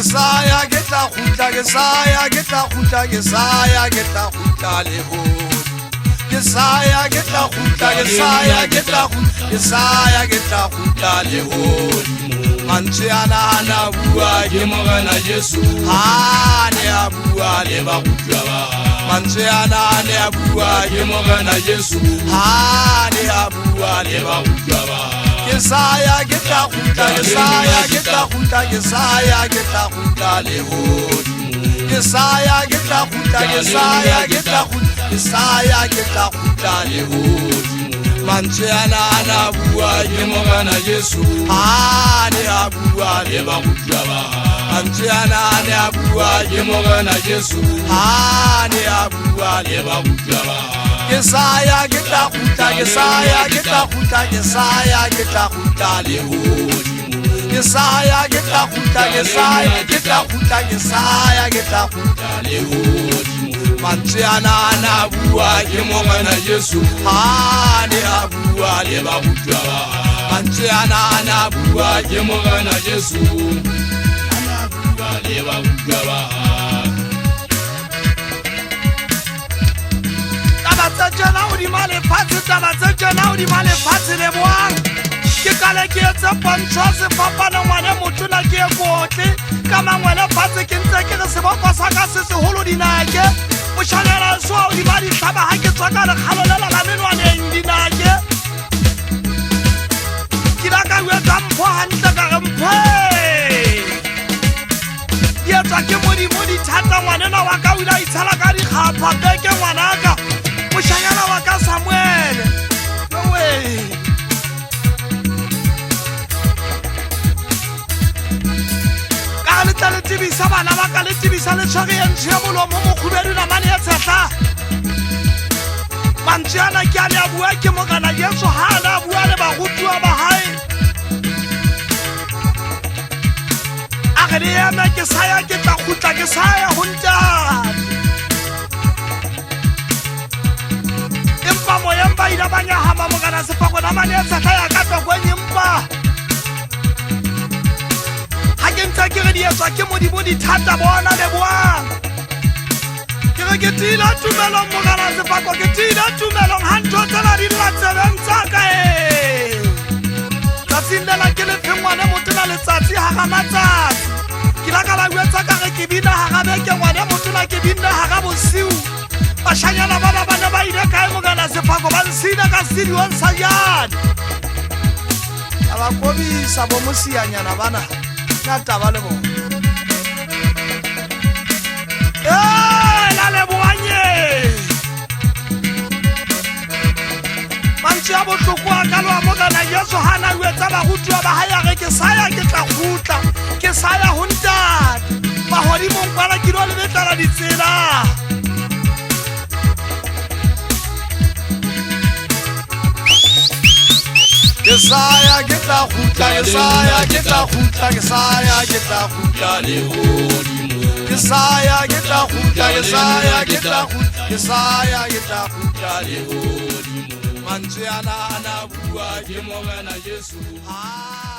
Yesaya getla khutla Yesaya getla khutla Yesaya getla khutla le ho Yesaya getla khutla Yesaya getla khutla Yesaya getla khutla le ho Mantswe ana bua ke Morena Jesu ha ne a bua le barutwa ba Mantswe ana bua ke Morena Jesu ha ne a bua le barutwa ba Yesaya getla khutla Yesaya getla khutla Yesaya getla khutla le ho Yesaya getla khutla Yesaya getla khutla Yesaya getla khutla le ho Mantswe ana bua ke Morena Jesu ha ne a bua le barutwa ba Mantswe ana bua ke Morena Jesu ha ne a bua le barutwa ba Yesaya getla khutla Yesaya getla khutla Yesaya getla khutla le ho Yesaya getla khutla Yesaya getla khutla Yesaya getla khutla le ho Mantswe ana bua ke Morena Jesu ha ne a bua le barutwa ba Mantswe ana bua ke Morena Jesu ana bua le barutwa ba Tabatsana o di male fatse tabatsana o di male fatse le boang ke kale ke etsa pontsho se fapana ngwana motho la ke kotle ka mangwele fatse ke ntse ke re seboko sa ka se seholo dinake moshanyana so o di ba di hlaba ha ke tswa ka le khalolela la menwaneng dinake ke la ka wetsa mpho hantle ka re mphe ye tsa ke modi thata ngwana wa ka o ila itshala ka di khapha beke ngwanaka moshanyana wa ka Samuel no way ka le tla le tibisa bana ba ka le tibisa le tshware ya ntse bolo mo mokhubedu na mane ya tsetla Mantswe ke a le bua ke Morena Jesu ha la bua le barutwa ba hae a re ya na ke saya ke tla khutla ke saya honta moya mpa ila banya hama mogana sepako na mane ya tsetla ya ka tokwenye mpa ha ke ntse ke re di etswa ke modi thata bona le boang ke re ke tila tumelo mogana sepako ke tila tumelo hanto tsela di latsebeng tsaka tsindela ke le phengwane motona letsatsi ha ga matsatsi ke la ka la wetsa ka re ke bina ha ga beke ngwane motona ke bina ha ga bosiu bashanyana ba bana ba ile kae mogana sepako ba nsina ka studio sa yad aba kobi sabo mosianyana bana ka taba le bona la le boanye Mantswe a bohloko a ka lwa Morena Jesu hana wetsa barutwa ba ha ya re ke saya ke tla khutla ke saya ho ntate bahodi monkwana ke lo le betla ditsela Yesaya getla khutla Yesaya getla khutla Yesaya getla khutla le hodimo Yesaya getla khutla Yesaya getla khutla Yesaya getla khutla le hodimo Mantswe ana bua ke Morena Jesu ha